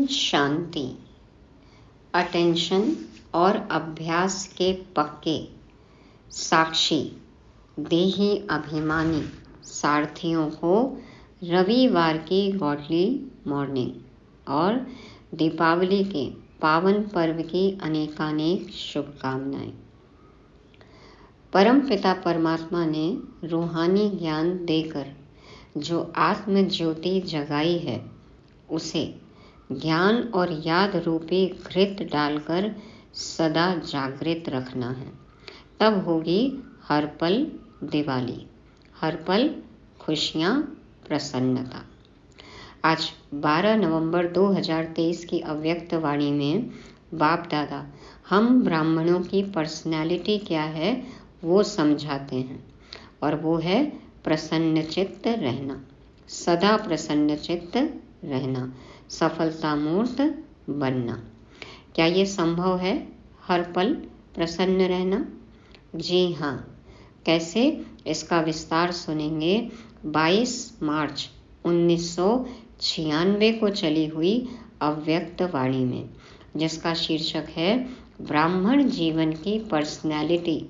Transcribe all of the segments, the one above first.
शांति, attention और अभ्यास के पक्के साक्षी देही अभिमानी सारथियों को रविवार की गॉडली मॉर्निंग और दीपावली के पावन पर्व की अनेकानेक शुभकामनाएं। परम पिता परमात्मा ने रूहानी ज्ञान देकर जो आत्म ज्योति जगाई है, उसे ज्ञान और याद रूपी घृत डालकर सदा जागृत रखना है। तब होगी हर पल दिवाली, हर पल खुशियाँ, प्रसन्नता। आज 12 नवंबर 2023 की अव्यक्त वाणी में बाप दादा हम ब्राह्मणों की पर्सनैलिटी क्या है वो समझाते हैं, और वो है प्रसन्नचित्त रहना, सदा प्रसन्नचित्त रहना, सफलता मूर्त बनना। क्या ये संभव है हर पल प्रसन्न रहना? जी हाँ। कैसे, इसका विस्तार सुनेंगे 22 मार्च 1996 को चली हुई अव्यक्त वाणी में, जिसका शीर्षक है ब्राह्मण जीवन की पर्सनैलिटी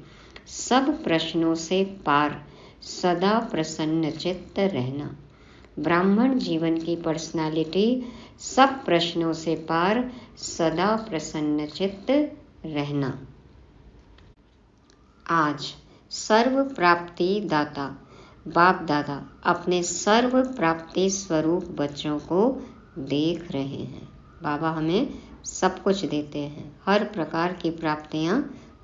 सब प्रश्नों से पार, सदा प्रसन्नचित्त रहना। ब्राह्मण जीवन की पर्सनैलिटी सब प्रश्नों से पार, सदा प्रसन्नचित्त रहना। आज सर्व प्राप्ति दाता बाप दादा अपने सर्व प्राप्ति स्वरूप बच्चों को देख रहे हैं। बाबा हमें सब कुछ देते हैं, हर प्रकार की प्राप्तियां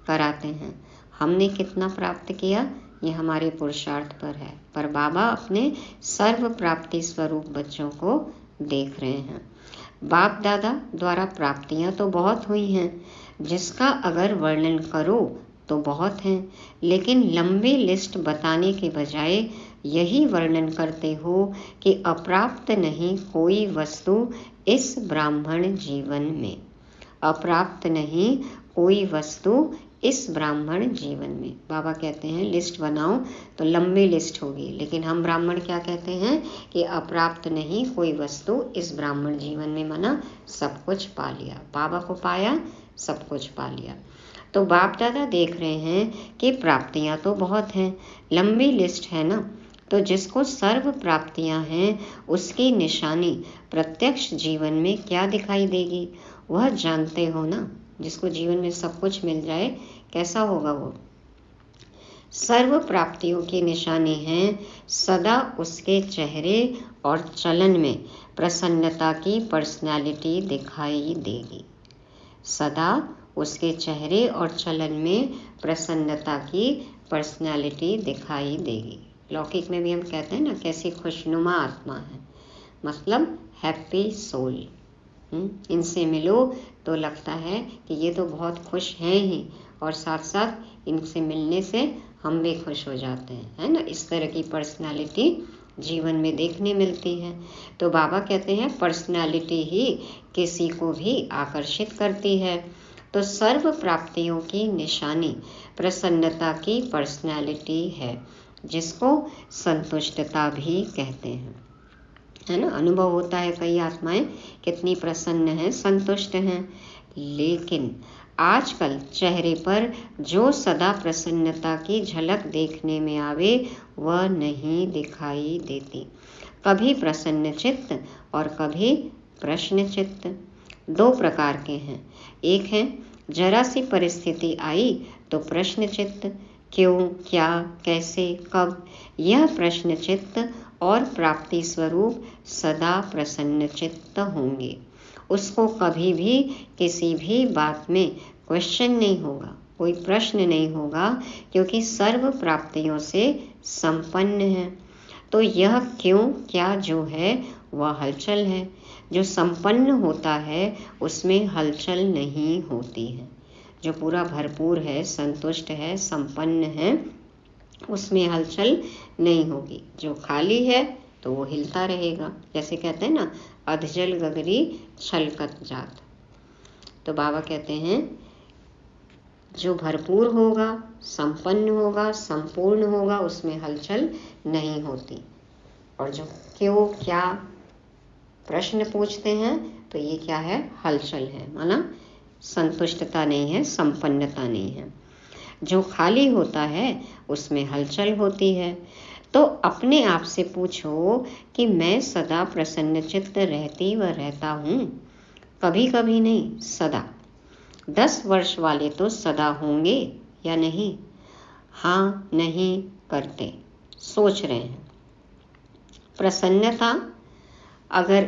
कराते हैं। हमने कितना प्राप्त किया ये हमारे पुरुषार्थ पर है, पर बाबा अपने सर्व प्राप्ति स्वरूप बच्चों को देख रहे हैं। बाप दादा द्वारा प्राप्तियां तो बहुत हुई हैं, जिसका अगर वर्णन करो तो बहुत हैं, लेकिन लंबी लिस्ट बताने के बजाय यही वर्णन करते हो कि अप्राप्त नहीं कोई वस्तु इस ब्राह्मण जीवन में, अप्राप्त नहीं कोई वस्तु इस ब्राह्मण जीवन में। बाबा कहते हैं लिस्ट बनाओ तो लंबी लिस्ट होगी, लेकिन हम ब्राह्मण क्या कहते हैं कि अप्राप्त नहीं कोई वस्तु इस ब्राह्मण जीवन में, माना सब कुछ पा लिया, बाबा को पाया, सब कुछ पा लिया। तो बाप दादा देख रहे हैं कि प्राप्तियां तो बहुत हैं, लंबी लिस्ट है ना, तो जिसको सर्व प्राप्तियां हैं उसकी निशानी प्रत्यक्ष जीवन में क्या दिखाई देगी वह जानते हो ना। जिसको जीवन में सब कुछ मिल जाए कैसा होगा वो? सर्व प्राप्तियों की निशानी है सदा उसके चेहरे और चलन में प्रसन्नता की पर्सनालिटी दिखाई देगी। सदा उसके चेहरे और चलन में प्रसन्नता की पर्सनालिटी दिखाई देगी। लौकिक में भी हम कहते हैं ना कैसी खुशनुमा आत्मा है, मतलब हैप्पी सोल। इनसे मिलो तो लगता है कि ये तो बहुत खुश हैं ही, और साथ साथ इनसे मिलने से हम भी खुश हो जाते हैं, है ना। इस तरह की पर्सनालिटी जीवन में देखने मिलती है। तो बाबा कहते हैं पर्सनालिटी ही किसी को भी आकर्षित करती है। तो सर्व प्राप्तियों की निशानी प्रसन्नता की पर्सनालिटी है, जिसको संतुष्टता भी कहते हैं, है ना। अनुभव होता है कई आत्माएं कितनी प्रसन्न हैं, संतुष्ट हैं, लेकिन आजकल चेहरे पर जो सदा प्रसन्नता की झलक देखने में आवे वह नहीं दिखाई देती। कभी प्रसन्न चित्त और कभी प्रश्न चित्त, दो प्रकार के हैं। एक है जरा सी परिस्थिति आई तो प्रश्न चित्त, क्यों, क्या, कैसे, कब, यह प्रश्न चित्त और प्राप्ति स्वरूप सदा प्रसन्न चित्त होंगे। उसको कभी भी किसी भी बात में क्वेश्चन नहीं होगा, कोई प्रश्न नहीं होगा, क्योंकि सर्व प्राप्तियों से संपन्न है। तो यह क्यों क्या जो है वह हलचल है। जो संपन्न होता है उसमें हलचल नहीं होती है। जो पूरा भरपूर है, संतुष्ट है, संपन्न है, उसमें हलचल नहीं होगी। जो खाली है तो वो हिलता रहेगा। जैसे कहते हैं ना अधजल गगरी छलकत जात। तो बाबा कहते हैं जो भरपूर होगा, संपन्न होगा, संपूर्ण होगा, उसमें हलचल नहीं होती। और जो क्यों क्या प्रश्न पूछते हैं तो ये क्या है, हलचल है, माना संतुष्टता नहीं है, संपन्नता नहीं है। जो खाली होता है उसमें हलचल होती है। तो अपने आप से पूछो कि मैं सदा प्रसन्नचित्त रहती व रहता हूँ? कभी कभी नहीं, सदा। 10 वर्ष वाले तो सदा होंगे या नहीं? हाँ नहीं करते, सोच रहे हैं। प्रसन्नता अगर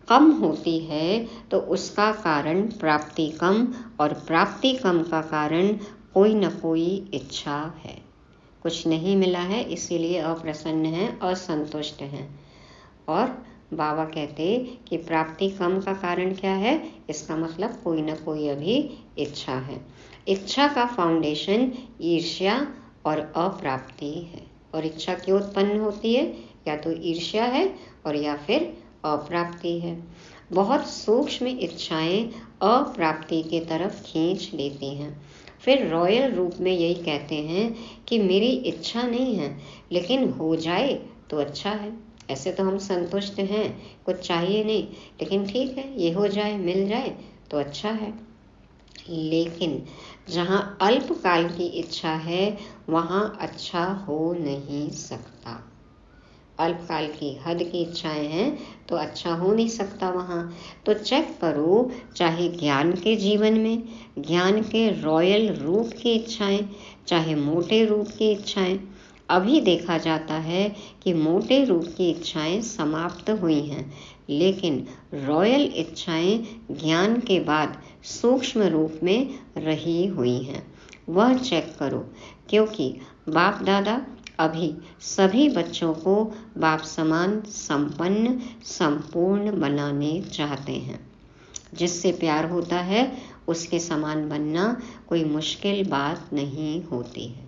कम होती है तो उसका कारण प्राप्ति कम, और प्राप्ति कम का कारण कोई न कोई इच्छा है। कुछ नहीं मिला है इसीलिए अप्रसन्न हैं, असंतुष्ट हैं। और बाबा कहते कि प्राप्ति कम का कारण क्या है, इसका मतलब कोई न कोई अभी इच्छा है। इच्छा का फाउंडेशन ईर्ष्या और अप्राप्ति है। और इच्छा क्यों उत्पन्न होती है? या तो ईर्ष्या है और या फिर अप्राप्ति है। बहुत सूक्ष्म इच्छाएं अप्राप्ति की तरफ खींच लेती हैं। फिर रॉयल रूप में यही कहते हैं कि मेरी इच्छा नहीं है, लेकिन हो जाए तो अच्छा है। ऐसे तो हम संतुष्ट हैं, कुछ चाहिए नहीं, लेकिन ठीक है ये हो जाए, मिल जाए तो अच्छा है। लेकिन जहाँ अल्पकाल की इच्छा है वहाँ अच्छा हो नहीं सकता। अल्पकाल की हद की इच्छाएं हैं तो अच्छा हो नहीं सकता वहाँ। तो चेक करो, चाहे ज्ञान के जीवन में, ज्ञान के रॉयल रूप की इच्छाएं, चाहे मोटे रूप की इच्छाएं, अभी देखा जाता है कि मोटे रूप की इच्छाएं समाप्त हुई हैं, लेकिन रॉयल इच्छाएं ज्ञान के बाद सूक्ष्म रूप में रही हुई हैं। वह चेक करो, क्योंकि बाप दादा अभी सभी बच्चों को बाप समान संपन्न संपूर्ण बनाने चाहते हैं। जिससे प्यार होता है उसके समान बनना कोई मुश्किल बात नहीं होती है।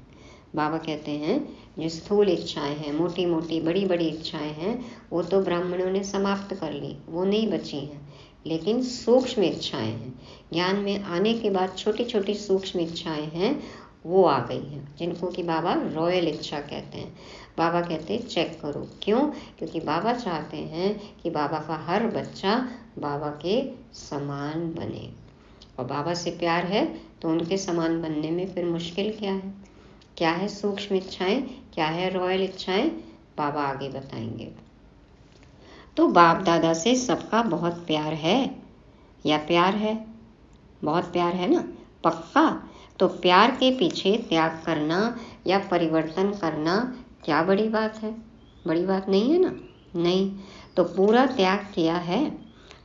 बाबा कहते हैं जो स्थूल इच्छाएं हैं, मोटी मोटी बड़ी बड़ी इच्छाएं हैं, वो तो ब्राह्मणों ने समाप्त कर ली, वो नहीं बची हैं। लेकिन सूक्ष्म इच्छाएं हैं, ज्ञान में आने के बाद छोटी छोटी सूक्ष्म इच्छाएं हैं, वो आ गई हैं, जिनको कि बाबा रॉयल इच्छा कहते हैं। बाबा कहते हैं चेक करो। क्यों? क्योंकि बाबा चाहते हैं कि बाबा का हर बच्चा बाबा के समान बने। और बाबा से प्यार है तो उनके समान बनने में फिर मुश्किल क्या है? क्या है सूक्ष्म इच्छाएं, क्या है रॉयल इच्छाएं, बाबा आगे बताएंगे। तो बाप दादा से सबका बहुत प्यार है या प्यार है? बहुत प्यार है ना, पक्का। तो प्यार के पीछे त्याग करना या परिवर्तन करना क्या बड़ी बात है? बड़ी बात नहीं है ना। नहीं, तो पूरा त्याग किया है।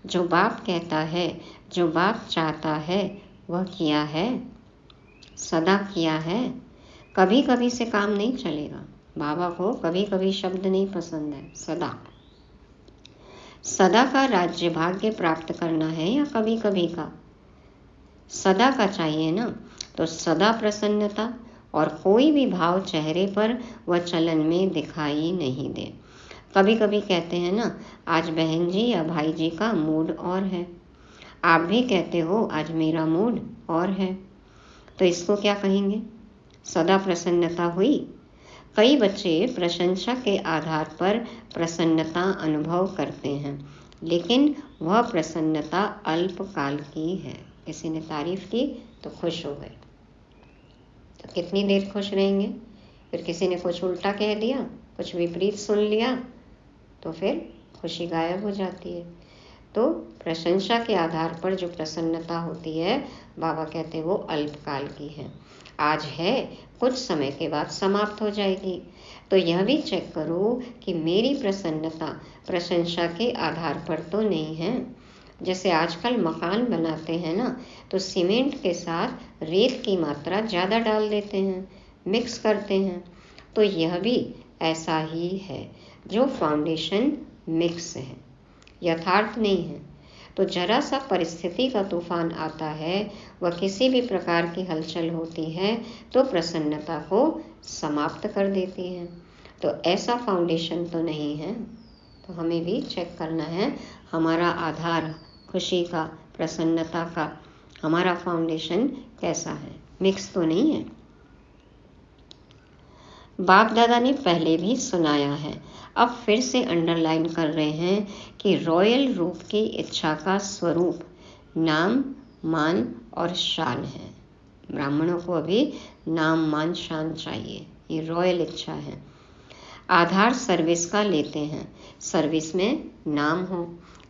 जो बाप कहता है, जो बाप चाहता है वह किया है, सदा किया है। कभी कभी से काम नहीं चलेगा। बाबा को कभी कभी शब्द नहीं पसंद है, सदा। सदा का राज्य भाग्य प्राप्त करना है या कभी कभी का? सदा का चाहिए ना। तो सदा प्रसन्नता और कोई भी भाव चेहरे पर व चलन में दिखाई नहीं दे। कभी कभी कहते हैं ना, आज बहन जी या भाई जी का मूड और है। आप भी कहते हो आज मेरा मूड और है। तो इसको क्या कहेंगे? सदा प्रसन्नता हुई? कई बच्चे प्रशंसा के आधार पर प्रसन्नता अनुभव करते हैं, लेकिन वह प्रसन्नता अल्पकाल की है। किसी ने तारीफ की तो खुश हो गए, तो कितनी देर खुश रहेंगे? फिर किसी ने कुछ उल्टा कह दिया, कुछ विपरीत सुन लिया, तो फिर खुशी गायब हो जाती है। तो प्रशंसा के आधार पर जो प्रसन्नता होती है, बाबा कहते हैं वो अल्पकाल की है। आज है, कुछ समय के बाद समाप्त हो जाएगी। तो यह भी चेक करो कि मेरी प्रसन्नता प्रशंसा के आधार पर तो नहीं है। जैसे आजकल मकान बनाते हैं ना, तो सीमेंट के साथ रेत की मात्रा ज़्यादा डाल देते हैं, मिक्स करते हैं। तो यह भी ऐसा ही है, जो फाउंडेशन मिक्स है, यथार्थ नहीं है। तो जरा सा परिस्थिति का तूफान आता है, वह किसी भी प्रकार की हलचल होती है तो प्रसन्नता को समाप्त कर देती है। तो ऐसा फाउंडेशन तो नहीं है। तो हमें भी चेक करना है, हमारा आधार खुशी का, प्रसन्नता का, हमारा फाउंडेशन कैसा है, मिक्स तो नहीं है। बाप दादा ने पहले भी सुनाया है, अब फिर से अंडरलाइन कर रहे हैं कि रॉयल रूप की इच्छा का स्वरूप नाम, मान और शान है। ब्राह्मणों को अभी नाम, मान, शान चाहिए, ये रॉयल इच्छा है। आधार सर्विस का लेते हैं, सर्विस में नाम हो,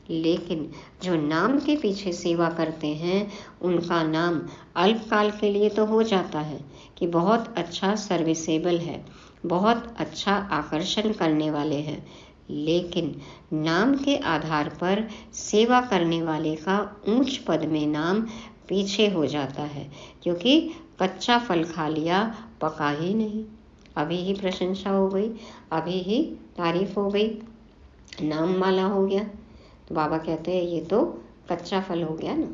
लेकिन जो नाम के पीछे सेवा करते हैं उनका नाम अल्पकाल के लिए तो हो जाता है कि बहुत अच्छा सर्विसेबल है, बहुत अच्छा आकर्षण करने वाले हैं, लेकिन नाम के आधार पर सेवा करने वाले का ऊंच पद में नाम पीछे हो जाता है, क्योंकि कच्चा फल खा लिया, पका ही नहीं। अभी ही प्रशंसा हो गई, अभी ही तारीफ हो गई, नाम माला हो गया, तो बाबा कहते हैं ये तो कच्चा फल हो गया ना,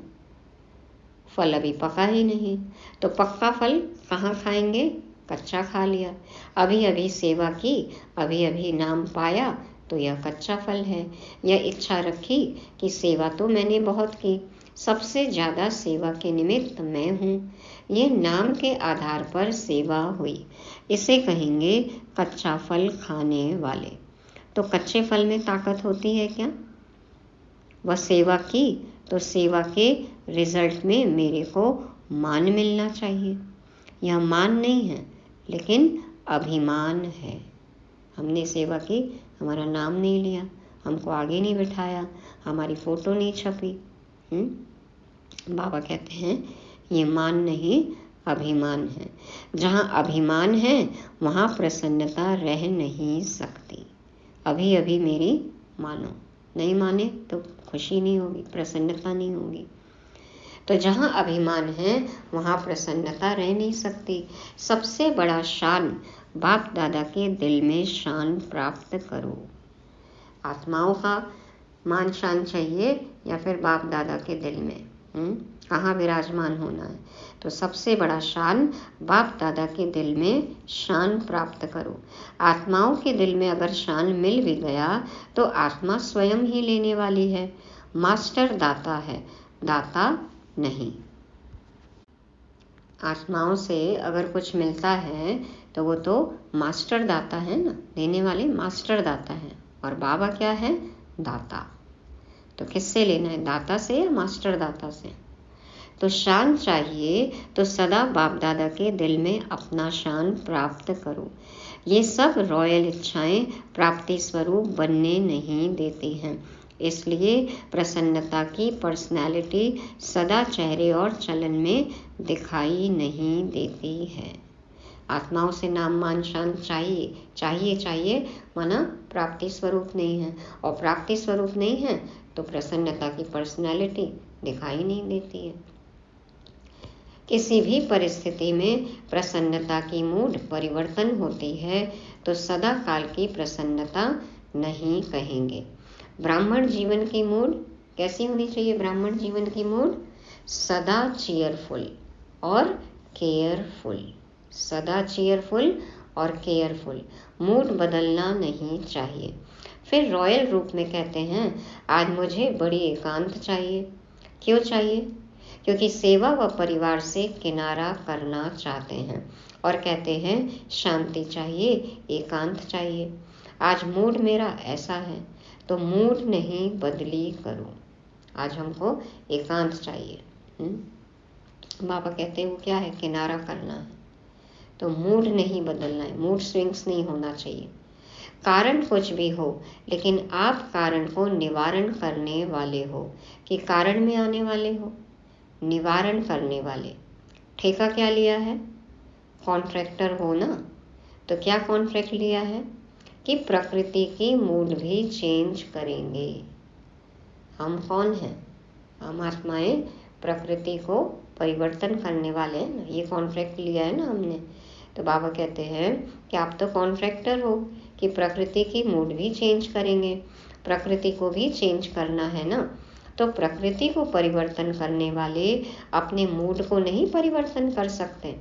फल अभी पका ही नहीं। तो पक्का फल कहाँ खाएंगे? कच्चा खा लिया। अभी अभी सेवा की, अभी अभी नाम पाया, तो यह कच्चा फल है। यह इच्छा रखी कि सेवा तो मैंने बहुत की, सबसे ज़्यादा सेवा के निमित्त मैं हूँ, ये नाम के आधार पर सेवा हुई, इसे कहेंगे कच्चा फल खाने वाले। तो कच्चे फल में ताकत होती है क्या? वह सेवा की तो सेवा के रिजल्ट में मेरे को मान मिलना चाहिए। यह मान नहीं है, लेकिन अभिमान है। हमने सेवा की, हमारा नाम नहीं लिया, हमको आगे नहीं बिठाया, हमारी फोटो नहीं छपी। बाबा कहते हैं ये मान नहीं, अभिमान है। जहाँ अभिमान है वहाँ प्रसन्नता रह नहीं सकती। अभी अभी मेरी मानो, नहीं माने तो खुशी नहीं होगी, प्रसन्नता नहीं होगी। तो जहाँ अभिमान है वहाँ प्रसन्नता रह नहीं सकती। सबसे बड़ा शान बाप दादा के दिल में शान प्राप्त करो। आत्माओं का मान शान चाहिए या फिर बाप दादा के दिल में कहाँ विराजमान होना है? तो सबसे बड़ा शान बाप दादा के दिल में शान प्राप्त करो। आत्माओं के दिल में अगर शान मिल भी गया तो आत्मा स्वयं ही लेने वाली है। मास्टर दाता है, दाता नहीं। आत्माओं से अगर कुछ मिलता है तो वो तो मास्टर दाता है ना, देने वाले मास्टर दाता है। और बाबा क्या है? दाता। तो किससे लेना है, दाता से या मास्टर दाता से? तो शान चाहिए तो सदा बाप दादा के दिल में अपना शान प्राप्त करो। ये सब रॉयल इच्छाएं प्राप्ति स्वरूप बनने नहीं देती हैं, इसलिए प्रसन्नता की पर्सनैलिटी सदा चेहरे और चलन में दिखाई नहीं देती है। आत्माओं से नाम, मान, शान चाहिए चाहिए चाहिए, माना प्राप्ति स्वरूप नहीं है, और प्राप्ति स्वरूप नहीं है तो प्रसन्नता की पर्सनैलिटी दिखाई नहीं देती है। किसी भी परिस्थिति में प्रसन्नता की मूड परिवर्तन होती है तो सदा काल की प्रसन्नता नहीं कहेंगे। ब्राह्मण जीवन की मूड कैसी होनी चाहिए? ब्राह्मण जीवन की मूड सदा चीयरफुल और केयरफुल, सदा चीयरफुल और केयरफुल। मूड बदलना नहीं चाहिए। फिर रॉयल रूप में कहते हैं आज मुझे बड़ी एकांत चाहिए। क्यों चाहिए? क्योंकि सेवा व परिवार से किनारा करना चाहते हैं और कहते हैं शांति चाहिए, एकांत चाहिए। आज मूड मेरा ऐसा है तो मूड नहीं बदली करो, आज हमको एकांत चाहिए। बाबा कहते हैं वो क्या है? किनारा करना है। तो मूड नहीं बदलना है, मूड स्विंग्स नहीं होना चाहिए। कारण कुछ भी हो, लेकिन आप कारण को निवारण करने वाले हो कि कारण में आने वाले हो, निवारण करने वाले। ठेका क्या लिया है? कॉन्ट्रैक्टर हो ना, तो क्या कॉन्ट्रैक्ट लिया है कि प्रकृति की मूड भी चेंज करेंगे। हम कौन हैं? हम आत्माएं प्रकृति को परिवर्तन करने वाले हैं ना, ये कॉन्ट्रैक्ट लिया है ना हमने। तो बाबा कहते हैं कि आप तो कॉन्ट्रैक्टर हो कि प्रकृति की मूड भी चेंज करेंगे, प्रकृति को भी चेंज करना है ना। तो प्रकृति को परिवर्तन करने वाले अपने मूड को नहीं परिवर्तन कर सकते।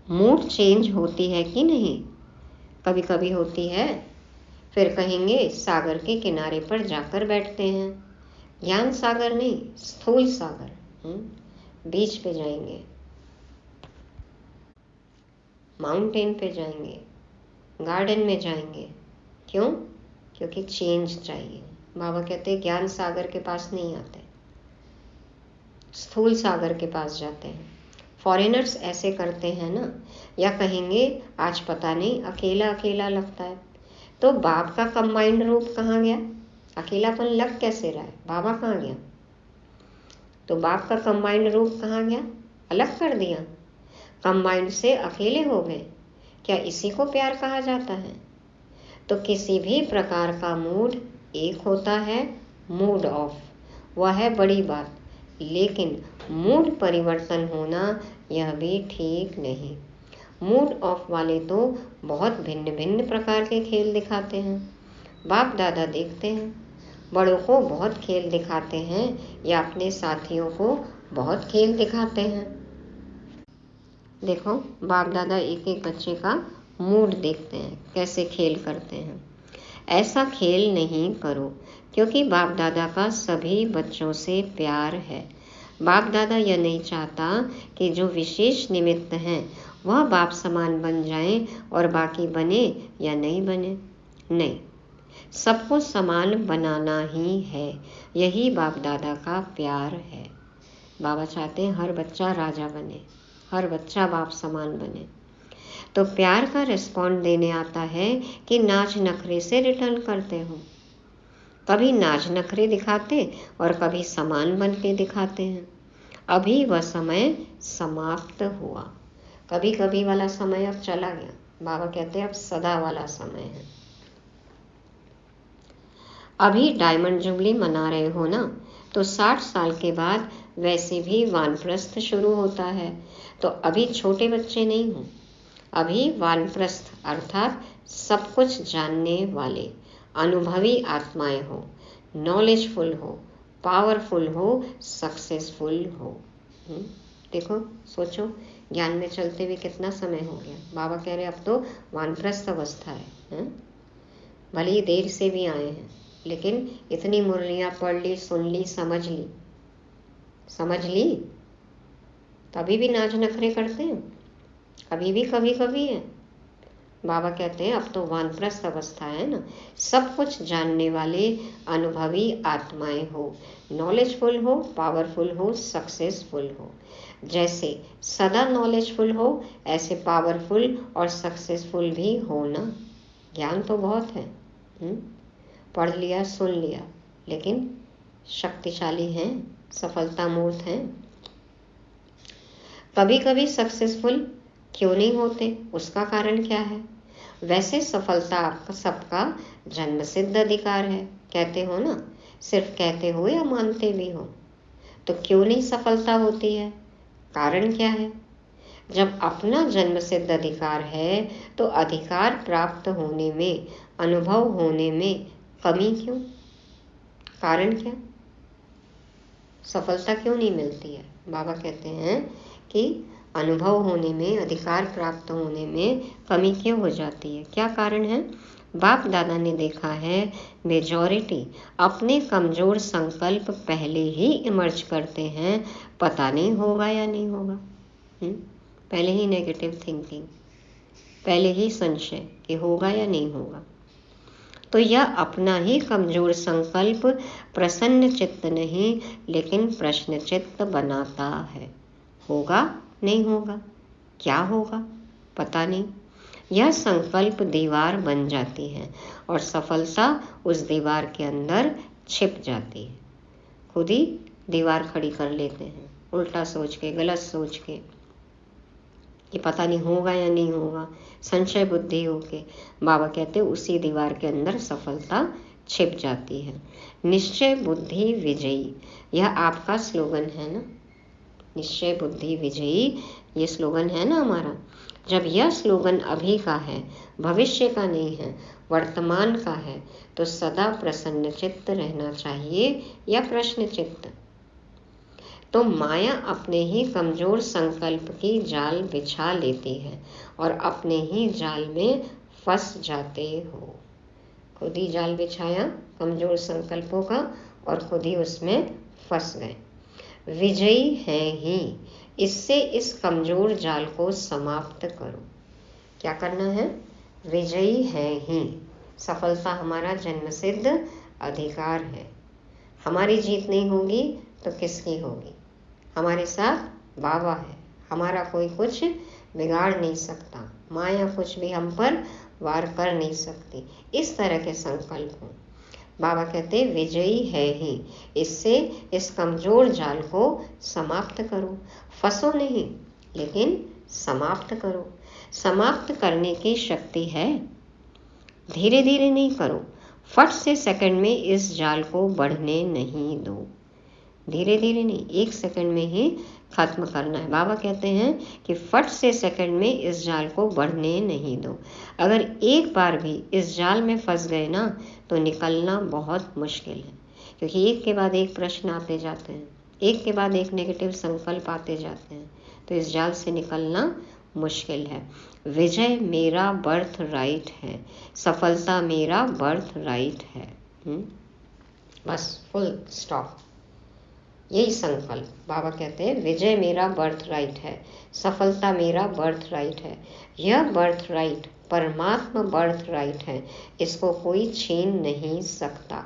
मूड चेंज होती है कि नहीं? कभी कभी होती है। फिर कहेंगे सागर के किनारे पर जाकर बैठते हैं, ज्ञान सागर नहीं, स्थूल सागर, बीच पे जाएंगे। माउंटेन पे जाएंगे, गार्डन में जाएंगे। क्यों? क्योंकि चेंज चाहिए। बाबा कहते हैं ज्ञान सागर के पास नहीं आते, स्थूल सागर के पास जाते हैं। फॉरेनर्स ऐसे करते हैं ना, या कहेंगे आज पता नहीं अकेला अकेला लगता है। तो बाप का कंबाइंड रूप कहाँ गया? अकेलापन लग कैसे रहा है? बाबा कहाँ गया? तो बाप का कंबाइंड रूप कहाँ गया? अलग कर दिया, कंबाइंड से अकेले हो गए। क्या इसी को प्यार कहा जाता है? तो किसी भी प्रकार का मूड एक होता है, मूड ऑफ, वह है बड़ी बात। लेकिन मूड परिवर्तन होना यह भी ठीक नहीं। मूड ऑफ वाले तो बहुत भिन्न भिन्न प्रकार के खेल दिखाते हैं। बाप दादा देखते हैं, बड़ों को बहुत खेल दिखाते हैं या अपने साथियों को बहुत खेल दिखाते हैं। देखो, बाप दादा एक एक बच्चे का मूड देखते हैं, कैसे खेल करते हैं। ऐसा खेल नहीं करो, क्योंकि बाप दादा का सभी बच्चों से प्यार है। बाप दादा यह नहीं चाहता कि जो विशेष निमित्त हैं वह बाप समान बन जाएं और बाकी बने या नहीं बने। नहीं, सबको समान बनाना ही है। यही बाप दादा का प्यार है। बाबा चाहते हैं हर बच्चा राजा बने, हर बच्चा बाप समान बने। तो प्यार का रिस्पॉन्ड देने आता है कि नाच नखरे से रिटर्न करते हो। कभी नाच नखरे दिखाते और कभी समान बन के दिखाते हैं। अभी वह समय समाप्त हुआ। कभी कभी वाला समय अब चला गया। बाबा कहते हैं अब सदा वाला समय है। अभी डायमंड जुबली मना रहे हो ना, तो 60 साल के बाद वैसे भी वानप्रस्थ शुरू होता है। तो अभी छोटे बच्चे नहीं हो, अभी वानप्रस्थ अर्थात सब कुछ जानने वाले अनुभवी आत्माएं हो, नॉलेजफुल हो, पावरफुल हो, सक्सेसफुल हो। देखो, सोचो, ज्ञान में चलते हुए कितना समय हो गया। बाबा कह रहे अब तो वानप्रस्थ अवस्था है। भले ही देर से भी आए हैं, लेकिन इतनी मुरलियाँ पढ़ ली, सुन ली, समझ ली, तभी भी नाच नखरे करते हैं। अभी भी कभी कभी है। बाबा कहते हैं अब तो वानप्रस्थ अवस्था है ना, सब कुछ जानने वाले अनुभवी आत्माएं हो, नॉलेजफुल हो, पावरफुल हो, सक्सेसफुल हो। जैसे सदा नॉलेजफुल हो, ऐसे पावरफुल और सक्सेसफुल भी हो ना। ज्ञान तो बहुत है, पढ़ लिया, सुन लिया, लेकिन शक्तिशाली हैं, सफलता मूर्त हैं। कभी कभी सक्सेसफुल क्यों नहीं होते, उसका कारण क्या है? वैसे सफलता आपका सबका जन्म सिद्ध अधिकार है, कहते हो ना, सिर्फ कहते हो या मानते भी हो। तो क्यों नहीं सफलता होती है? कारण क्या है? जब अपना जन्म सिद्ध अधिकार है तो अधिकार प्राप्त होने में, अनुभव होने में कमी क्यों? कारण क्या? सफलता क्यों नहीं मिलती है? बाबा कहते हैं कि अनुभव होने में, अधिकार प्राप्त होने में कमी क्यों हो जाती है? क्या कारण है? बाप दादा ने देखा है मेजॉरिटी अपने कमजोर संकल्प पहले ही इमर्ज करते हैं, पता नहीं होगा या नहीं होगा। पहले ही नेगेटिव थिंकिंग, पहले ही संशय कि होगा या नहीं होगा। तो यह अपना ही कमजोर संकल्प प्रसन्न चित्त नहीं, लेकिन प्रश्न चित्त बनाता है। होगा, नहीं होगा, क्या होगा, पता नहीं। यह संकल्प दीवार बन जाती है और सफलता उस दीवार के अंदर छिप जाती है। खुद ही दीवार खड़ी कर लेते हैं, उल्टा सोच के, गलत सोच के, कि पता नहीं होगा या नहीं होगा, संशय बुद्धि होके। बाबा कहते उसी दीवार के अंदर सफलता छिप जाती है। निश्चय बुद्धि विजयी, यह आपका स्लोगन है ना, निश्चय बुद्धि विजयी, ये स्लोगन है ना हमारा। जब यह स्लोगन अभी का है, भविष्य का नहीं है, वर्तमान का है, तो सदा प्रसन्न चित्त रहना चाहिए या प्रश्न चित्त? तो माया अपने ही कमजोर संकल्प की जाल बिछा लेती है और अपने ही जाल में फंस जाते हो। खुद ही जाल बिछाया कमजोर संकल्पों का और खुद ही उसमें फंस गए। विजयी है ही, इससे इस कमजोर जाल को समाप्त करो। क्या करना है? विजयी है ही। सफलता हमारा जन्मसिद्ध अधिकार है। हमारी जीत नहीं होगी तो किसकी होगी? हमारे साथ बाबा है, हमारा कोई कुछ बिगाड़ नहीं सकता, माया कुछ भी हम पर वार कर नहीं सकती। इस तरह के संकल्प हो। बाबा कहते विजयी है ही। इससे इस कमजोर जाल को समाप्त करो। फंसो नहीं, लेकिन समाप्त करो। समाप्त करने की शक्ति है। धीरे धीरे नहीं करो, फट से सेकंड में इस जाल को बढ़ने नहीं दो। धीरे धीरे नहीं, 1 सेकंड में ही खत्म करना है। बाबा कहते हैं कि फट से सेकंड में इस जाल को बढ़ने नहीं दो। अगर एक बार भी इस जाल में फंस गए ना तो निकलना बहुत मुश्किल है, क्योंकि एक के बाद एक प्रश्न आते जाते हैं, एक के बाद एक नेगेटिव संकल्प आते जाते हैं, तो इस जाल से निकलना मुश्किल है। विजय मेरा बर्थ राइट है, सफलता मेरा बर्थ राइट है। बस फुल स्टॉप। यही संकल्प। बाबा कहते हैं विजय मेरा बर्थ राइट है, सफलता मेरा बर्थ राइट है। यह बर्थ राइट परमात्मा बर्थ राइट है, इसको कोई छीन नहीं सकता।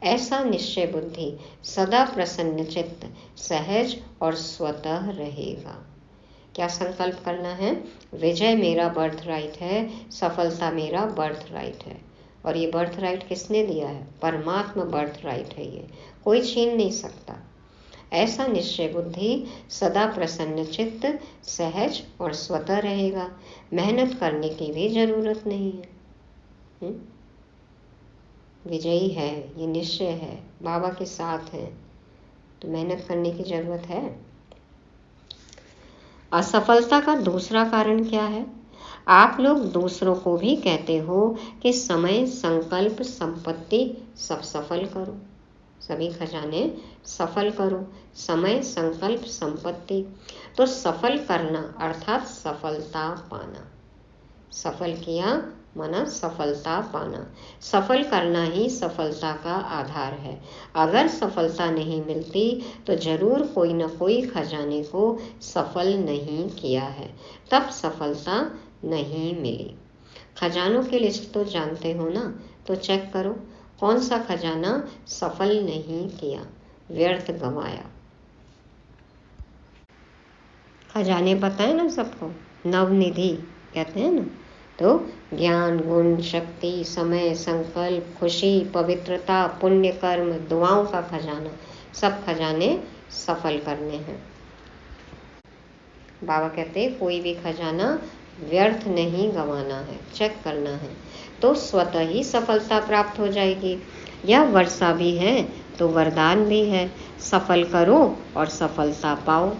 ऐसा निश्चय बुद्धि सदा प्रसन्न चित्त सहज और स्वतः रहेगा। क्या संकल्प करना है? विजय मेरा बर्थ राइट है, सफलता मेरा बर्थ राइट है। और ये बर्थ राइट किसने दिया है? परमात्मा बर्थ राइट है, ये कोई छीन नहीं सकता। ऐसा निश्चय बुद्धि सदा प्रसन्न चित्त सहज और स्वतः रहेगा। मेहनत करने की भी जरूरत नहीं है। विजयी है, ये निश्चय है, बाबा के साथ है, तो मेहनत करने की जरूरत है। असफलता का दूसरा कारण क्या है? आप लोग दूसरों को भी कहते हो कि समय, संकल्प, संपत्ति सब सफल करो, सभी खजाने सफल करो। समय, संकल्प, संपत्ति, तो सफल करना अर्थात सफलता पाना। सफल किया माना सफलता पाना। सफल करना ही सफलता का आधार है। अगर सफलता नहीं मिलती तो जरूर कोई न कोई खजाने को सफल नहीं किया है, तब सफलता नहीं मिली। खजानों की लिस्ट तो जानते हो ना, तो चेक करो कौन सा खजाना सफल नहीं किया, व्यर्थ गंवाया। खजाने पता है ना सबको, नवनिधि कहते हैं ना, तो ज्ञान, गुण, शक्ति, समय, संकल्प, खुशी, पवित्रता, पुण्य कर्म, दुआओं का खजाना, सब खजाने सफल करने हैं। बाबा कहते हैं कोई भी खजाना व्यर्थ नहीं गंवाना है, चेक करना है, तो स्वतः ही सफलता प्राप्त हो जाएगी। यह वर्षा भी है तो वरदान भी है। सफल करो और सफलता पाओ।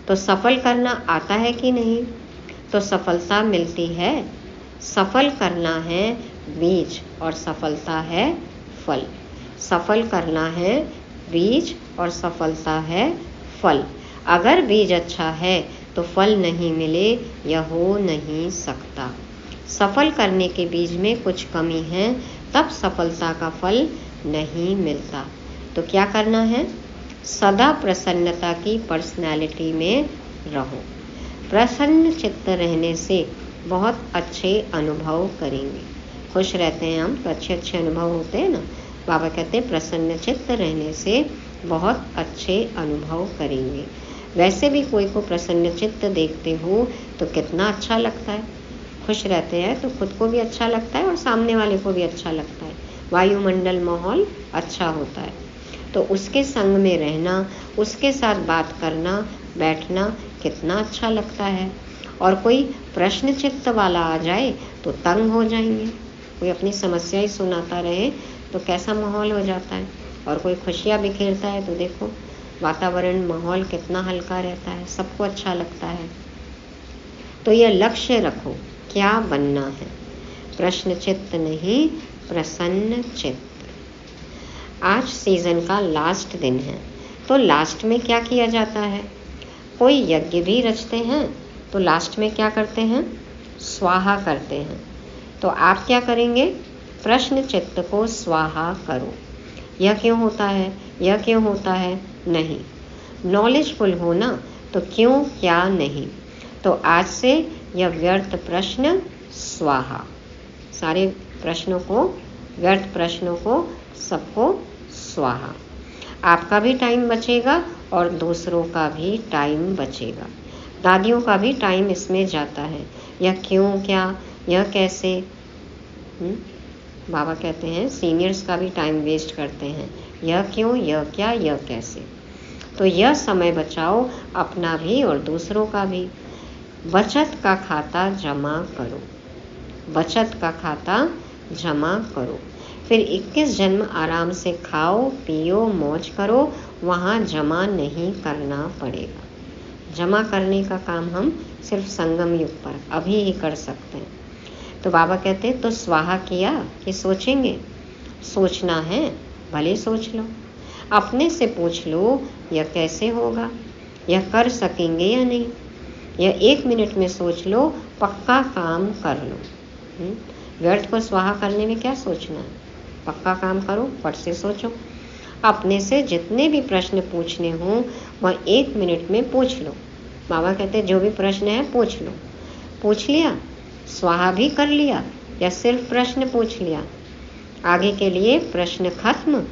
तो सफल करना आता है कि नहीं? तो सफलता मिलती है। सफल करना है बीज और सफलता है फल। सफल करना है बीज और सफलता है फल। अगर बीज अच्छा है तो फल नहीं मिले, यह हो नहीं सकता। सफल करने के बीज में कुछ कमी है, तब सफलता का फल नहीं मिलता। तो क्या करना है? सदा प्रसन्नता की पर्सनैलिटी में रहो। प्रसन्न चित्त रहने से बहुत अच्छे अनुभव करेंगे। खुश रहते हैं हम तो अच्छे अच्छे अनुभव होते हैं ना। बाबा कहते हैं प्रसन्न चित्त रहने से बहुत अच्छे अनुभव करेंगे। वैसे भी कोई को प्रसन्न चित्त देखते हो तो कितना अच्छा लगता है। खुश रहते हैं तो खुद को भी अच्छा लगता है और सामने वाले को भी अच्छा लगता है। वायुमंडल, माहौल अच्छा होता है, तो उसके संग में रहना, उसके साथ बात करना, बैठना कितना अच्छा लगता है। और कोई प्रश्न चित्त वाला आ जाए तो तंग हो जाएंगे। कोई अपनी समस्या ही सुनाता रहे तो कैसा माहौल हो जाता है। और कोई खुशियाँ बिखेरता है तो देखो वातावरण, माहौल कितना हल्का रहता है, सबको अच्छा लगता है। तो यह लक्ष्य रखो, क्या बनना है? प्रश्न चित्त नहीं, प्रसन्न चित्त। आज सीजन का लास्ट दिन है, तो लास्ट में क्या किया जाता है? कोई यज्ञ भी रचते हैं तो लास्ट में क्या करते हैं? स्वाहा करते हैं। तो आप क्या करेंगे? प्रश्न चित्त को स्वाहा करो। यह क्यों होता है, यह क्यों होता है? नहीं, नॉलेजफुल हो ना, तो क्यों क्या नहीं। तो आज से यह व्यर्थ प्रश्न स्वाहा। सारे प्रश्नों को, व्यर्थ प्रश्नों को, सबको स्वाहा। आपका भी टाइम बचेगा और दूसरों का भी टाइम बचेगा। दादियों का भी टाइम इसमें जाता है। यह क्यों, क्या, यह कैसे, बाबा कहते हैं सीनियर्स का भी टाइम वेस्ट करते हैं। यह क्यों, यह क्या, यह कैसे। तो यह समय बचाओ, अपना भी और दूसरों का भी। बचत का खाता जमा करो, बचत का खाता जमा करो। फिर 21 जन्म आराम से खाओ, पियो, मौज करो, वहाँ जमा नहीं करना पड़ेगा। जमा करने का काम हम सिर्फ संगम युग पर अभी ही कर सकते हैं। तो बाबा कहते हैं तो स्वाहा किया कि सोचेंगे? सोचना है, भले सोच लो। अपने से पूछ लो यह कैसे होगा, यह कर सकेंगे या नहीं। यह 1 मिनट में सोच लो, पक्का काम कर लो। व्यर्थ को स्वाहा करने में क्या सोचना है, पक्का काम करो, फट से सोचो। अपने से जितने भी प्रश्न पूछने हों वह 1 मिनट में पूछ लो। बाबा कहते हैं जो भी प्रश्न है पूछ लो। पूछ लिया, स्वाहा भी कर लिया, या सिर्फ प्रश्न पूछ लिया, आगे के लिए प्रश्न खत्म।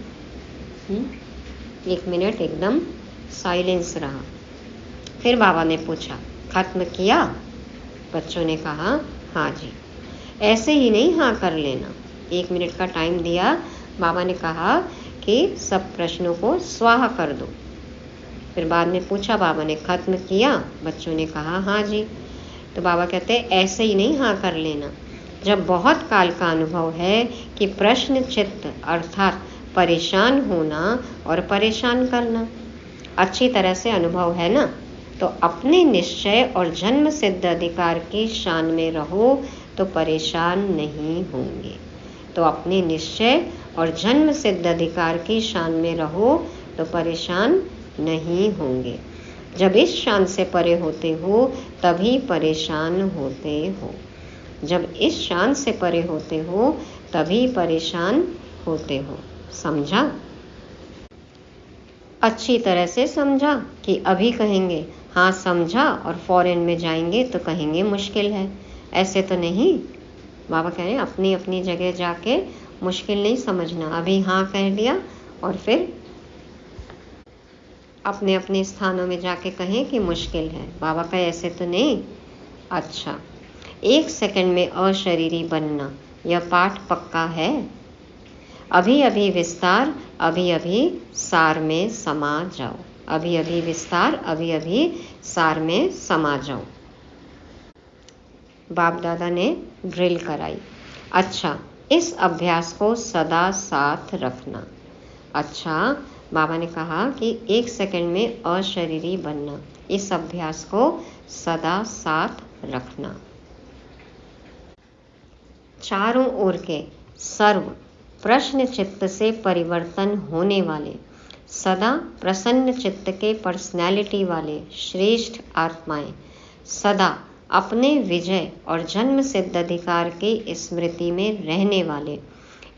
1 मिनट एकदम साइलेंस रहा। फिर बाबा ने पूछा खत्म किया? बच्चों ने कहा हाँ जी। ऐसे ही नहीं हाँ कर लेना। 1 मिनट का टाइम दिया। बाबा ने कहा कि सब प्रश्नों को स्वाहा कर दो। फिर बाद में पूछा, बाबा ने खत्म किया? बच्चों ने कहा हाँ जी। तो बाबा कहते हैं ऐसे ही नहीं हाँ कर लेना। जब बहुत काल का अनुभव है कि प्रश्न चित्त अर्थात परेशान होना और परेशान करना अच्छी तरह से अनुभव है ना, तो अपने निश्चय और जन्म सिद्ध अधिकार की शान में रहो तो परेशान नहीं होंगे। तो अपने निश्चय और जन्म सिद्ध अधिकार की शान में रहो तो परेशान नहीं होंगे। जब इस शान से परे होते हो तभी परेशान होते हो। जब इस शान से परे होते हो तभी परेशान होते हो। समझा? अच्छी तरह से समझा कि अभी कहेंगे हाँ समझा और फॉरेन में जाएंगे तो कहेंगे मुश्किल है। ऐसे तो नहीं। बाबा कह रहे हैं अपनी अपनी जगह जाके मुश्किल नहीं समझना। अभी हाँ कह दिया और फिर अपने अपने स्थानों में जाके कहें कि मुश्किल है। बाबा का ऐसे तो नहीं। अच्छा, 1 सेकंड में अशरीरी बनना, यह पाठ पक्का है। अभी अभी विस्तार, अभी अभी सार में समा जाओ। अभी अभी विस्तार, अभी अभी सार में समा जाओ। बाप दादा ने ड्रिल कराई। अच्छा, इस अभ्यास को सदा साथ रखना। अच्छा, बाबा ने कहा कि 1 सेकंड में अशरीरी बनना, इस अभ्यास को सदा साथ रखना। चारों ओर के सर्व प्रश्न चित्त से परिवर्तन होने वाले, सदा प्रसन्न चित्त के पर्सनैलिटी वाले श्रेष्ठ आत्माएं, सदा अपने विजय और जन्म सिद्ध अधिकार की स्मृति में रहने वाले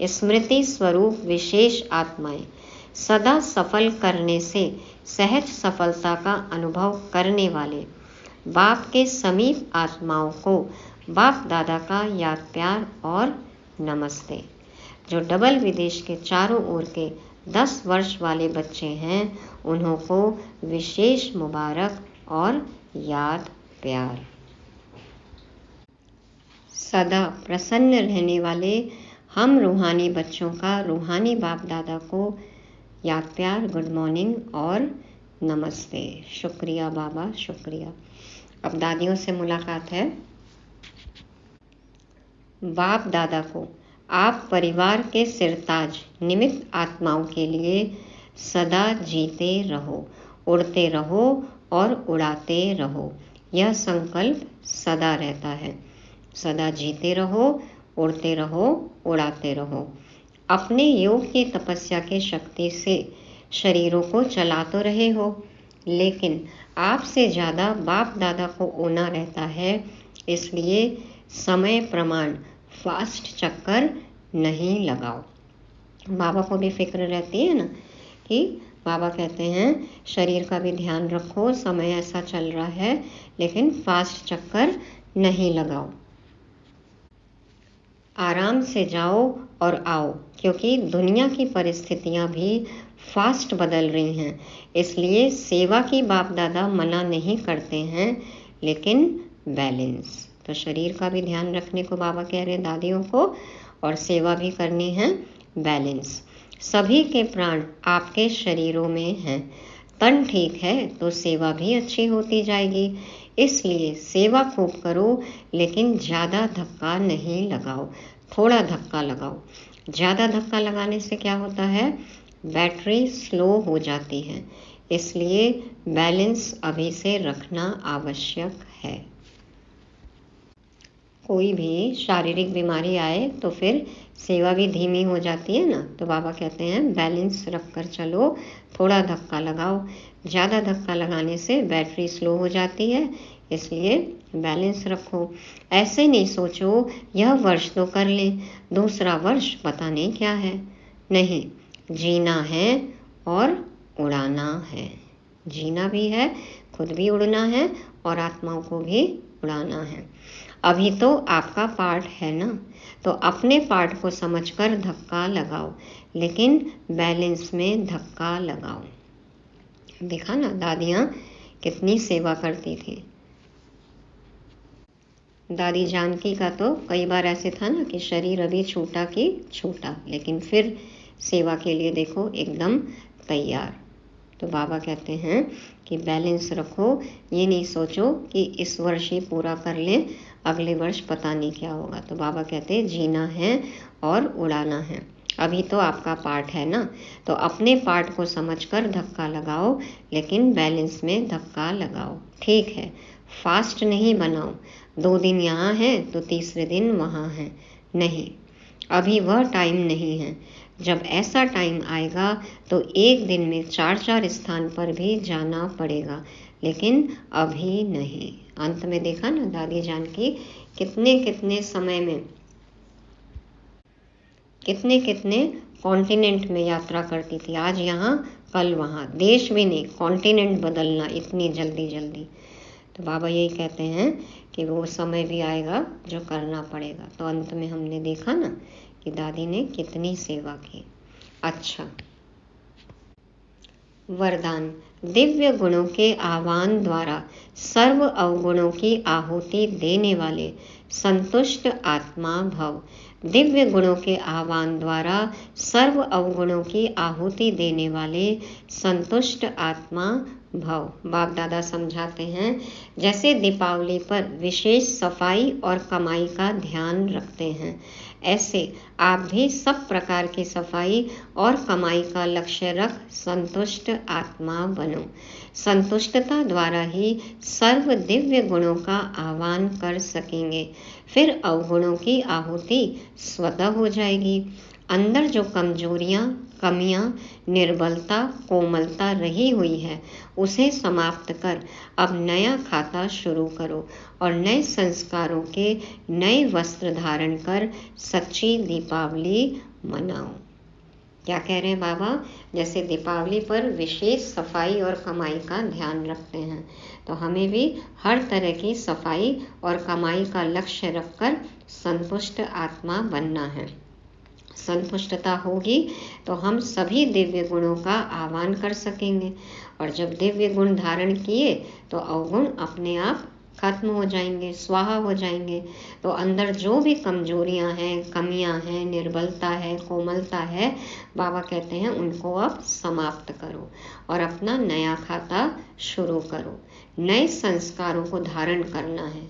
स्मृति स्वरूप विशेष आत्माएं, सदा सफल करने से सहज सफलता का अनुभव करने वाले बाप के समीप आत्माओं को बाप दादा का याद प्यार और नमस्ते। जो डबल विदेश के चारों ओर के 10 वर्ष वाले बच्चे हैं उन्हों को विशेष मुबारक और याद प्यार। सदा प्रसन्न रहने वाले हम रूहानी बच्चों का रूहानी बाप दादा को याद प्यार, गुड मॉर्निंग और नमस्ते। शुक्रिया बाबा, शुक्रिया। अब दादियों से मुलाकात है। बाप दादा को आप परिवार के सिरताज निमित्त आत्माओं के लिए सदा जीते रहो, उड़ते रहो और उड़ाते रहो। यह संकल्प सदा रहता है। सदा जीते रहो, उड़ते रहो, उड़ाते रहो। अपने योग की तपस्या की शक्ति से शरीरों को चला तो रहे हो, लेकिन आपसे ज़्यादा बाप दादा को ओना रहता है। इसलिए समय प्रमाण फास्ट चक्कर नहीं लगाओ। बाबा को भी फिक्र रहती है ना कि बाबा कहते हैं शरीर का भी ध्यान रखो, समय ऐसा चल रहा है, लेकिन फास्ट चक्कर नहीं लगाओ। आराम से जाओ और आओ, क्योंकि दुनिया की परिस्थितियां भी फास्ट बदल रही हैं। इसलिए सेवा की बाप दादा मना नहीं करते हैं, लेकिन बैलेंस। तो शरीर का भी ध्यान रखने को बाबा कह रहे हैं दादियों को, और सेवा भी करनी है बैलेंस। सभी के प्राण आपके शरीरों में हैं। तन ठीक है तो सेवा भी अच्छी होती जाएगी। इसलिए सेवा खूब करो, लेकिन ज़्यादा धक्का नहीं लगाओ, थोड़ा धक्का लगाओ। ज़्यादा धक्का लगाने से क्या होता है, बैटरी स्लो हो जाती है। इसलिए बैलेंस अभी से रखना आवश्यक है। कोई भी शारीरिक बीमारी आए तो फिर सेवा भी धीमी हो जाती है ना। तो बाबा कहते हैं बैलेंस रख कर चलो, थोड़ा धक्का लगाओ। ज़्यादा धक्का लगाने से बैटरी स्लो हो जाती है, इसलिए बैलेंस रखो। ऐसे नहीं सोचो यह वर्ष तो कर लें, दूसरा वर्ष पता नहीं क्या है। नहीं, जीना है और उड़ाना है। जीना भी है, खुद भी उड़ना है और आत्माओं को भी उड़ाना है। अभी तो आपका पार्ट है ना, तो अपने पार्ट को समझकर धक्का लगाओ, लेकिन बैलेंस में धक्का लगाओ। देखा ना, दादियाँ कितनी सेवा करती थी। दादी जानकी का तो कई बार ऐसे था ना कि शरीर अभी छूटा कि छूटा, लेकिन फिर सेवा के लिए देखो एकदम तैयार। तो बाबा कहते हैं कि बैलेंस रखो, ये नहीं सोचो कि इस वर्ष ही पूरा कर लें, अगले वर्ष पता नहीं क्या होगा। तो बाबा कहते हैं जीना है और उड़ाना है। अभी तो आपका पार्ट है ना, तो अपने पार्ट को समझकर धक्का लगाओ, लेकिन बैलेंस में धक्का लगाओ। ठीक है, फास्ट नहीं बनाओ, 2 दिन यहाँ है तो तीसरे दिन वहाँ है। नहीं, अभी वह टाइम नहीं है। जब ऐसा टाइम आएगा तो एक दिन में 4-4 स्थान पर भी जाना पड़ेगा, लेकिन अभी नहीं। अंत में देखा ना दादी जानकी कितने कितने समय में कितने कितने कॉन्टिनेंट में यात्रा करती थी। आज यहाँ कल वहाँ, देश भी नहीं, कॉन्टिनेंट बदलना इतनी जल्दी जल्दी। तो बाबा यही कहते हैं कि वो समय भी आएगा जो करना पड़ेगा। तो अंत में हमने देखा ना कि दादी ने कितनी सेवा की। अच्छा, वरदान। दिव्य गुणों के आह्वान द्वारा सर्व अवगुणों की आहुति देने वाले संतुष्ट आत्मा भव। दिव्य गुणों के आह्वान द्वारा सर्व अवगुणों की आहुति देने वाले संतुष्ट आत्मा भव। बाप दादा समझाते हैं, जैसे दीपावली पर विशेष सफाई और कमाई का ध्यान रखते हैं, ऐसे आप भी सब प्रकार की सफाई और कमाई का लक्ष्य रख संतुष्ट आत्मा बनो। संतुष्टता द्वारा ही सर्व दिव्य गुणों का आह्वान कर सकेंगे। फिर अवगुणों की आहुति स्वतः हो जाएगी। अंदर जो कमजोरियां, कमियां, निर्बलता, कोमलता रही हुई है, उसे समाप्त कर अब नया खाता शुरू करो और नए संस्कारों के नए वस्त्र धारण कर सच्ची दीपावली मनाओ। क्या कह रहे हैं बाबा, जैसे दीपावली पर विशेष सफाई और कमाई का ध्यान रखते हैं, तो हमें भी हर तरह की सफाई और कमाई का लक्ष्य रखकर संतुष्ट आत्मा बनना है। संतुष्टता होगी तो हम सभी दिव्य गुणों का आह्वान कर सकेंगे, और जब दिव्य गुण धारण किए तो अवगुण अपने आप खत्म हो जाएंगे, स्वाहा हो जाएंगे। तो अंदर जो भी कमजोरियां हैं, कमियां हैं, निर्बलता है, कोमलता है, बाबा कहते हैं उनको अब समाप्त करो और अपना नया खाता शुरू करो। नए संस्कारों को धारण करना है।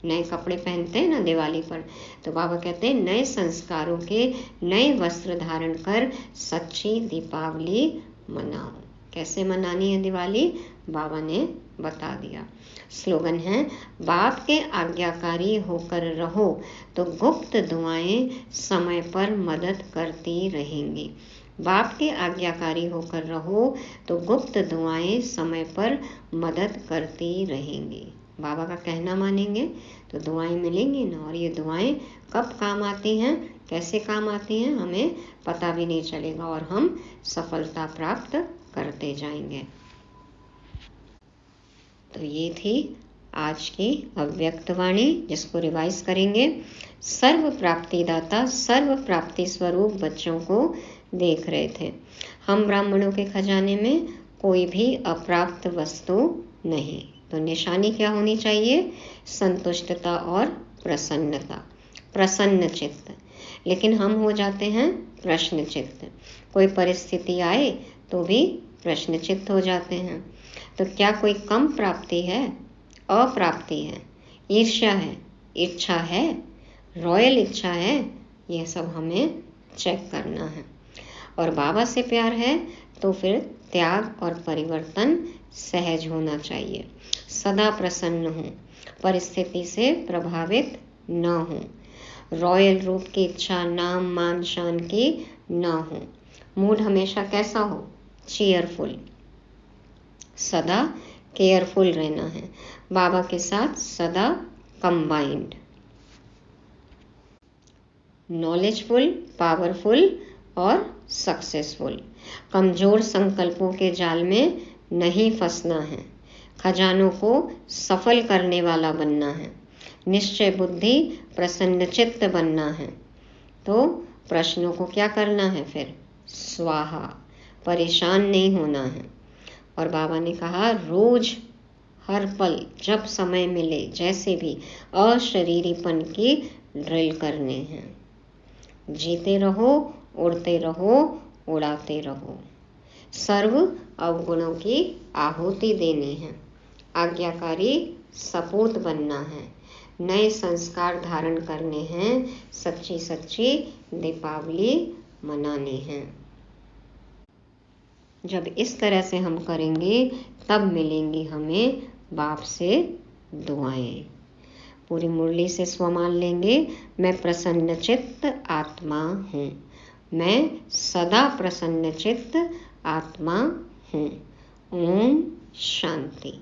नए कपड़े पहनते हैं ना दिवाली पर, तो बाबा कहते हैं नए संस्कारों के नए वस्त्र धारण कर सच्ची दीपावली मनाओ। कैसे मनानी है दिवाली, बाबा ने बता दिया। स्लोगन है, बाप के आज्ञाकारी होकर रहो तो गुप्त दुआएं समय पर मदद करती रहेंगी। बाप के आज्ञाकारी होकर रहो तो गुप्त दुआएं समय पर मदद करती रहेंगी। बाबा का कहना मानेंगे तो दुआएं मिलेंगी ना, और ये दुआएं कब काम आती हैं, कैसे काम आती हैं, हमें पता भी नहीं चलेगा और हम सफलता प्राप्त करते जाएंगे। तो ये थी आज की अव्यक्त वाणी, जिसको रिवाइज करेंगे। सर्व प्राप्तिदाता, सर्व प्राप्ति स्वरूप बच्चों को देख रहे थे। हम ब्राह्मणों के खजाने में कोई भी अप्राप्त वस्तु नहीं। तो निशानी क्या होनी चाहिए? संतुष्टता और प्रसन्नता, प्रसन्न चित्त। लेकिन हम हो जाते हैं प्रश्न चित्त। कोई परिस्थिति आए तो भी प्रश्न चित्त हो जाते हैं। तो क्या कोई कम प्राप्ति है? अप्राप्ति है, ईर्ष्या है, इच्छा है, रॉयल इच्छा है? यह सब हमें चेक करना है। और बाबा से प्यार है तो फिर त्याग और परिवर्तन सहज होना चाहिए। सदा प्रसन्न हूँ, परिस्थिति से प्रभावित न हूँ, रॉयल रूप की इच्छा, नाम मान शान की न हो। मूड हमेशा कैसा हो? चीयरफुल, सदा केयरफुल रहना है, बाबा के साथ सदा कंबाइंड, नॉलेजफुल, पावरफुल और सक्सेसफुल। कमजोर संकल्पों के जाल में नहीं फंसना है, खजानों को सफल करने वाला बनना है, निश्चय बुद्धि, प्रसन्नचित्त बनना है। तो प्रश्नों को क्या करना है फिर? स्वाहा, परेशान नहीं होना है। और बाबा ने कहा रोज हर पल जब समय मिले जैसे भी अशरीरीपन की ड्रिल करने हैं। जीते रहो, उड़ते रहो, उड़ाते रहो। सर्व अवगुणों की आहुति देनी है, आज्ञाकारी सपूत बनना है, नए संस्कार धारण करने हैं, सच्ची सच्ची दीपावली मनानी है। जब इस तरह से हम करेंगे तब मिलेंगी हमें बाप से दुआएं। पूरी मुरली से स्वमान लेंगे। मैं प्रसन्नचित्त आत्मा हूँ, मैं सदा प्रसन्नचित्त आत्मा हूँ। ओम शांति।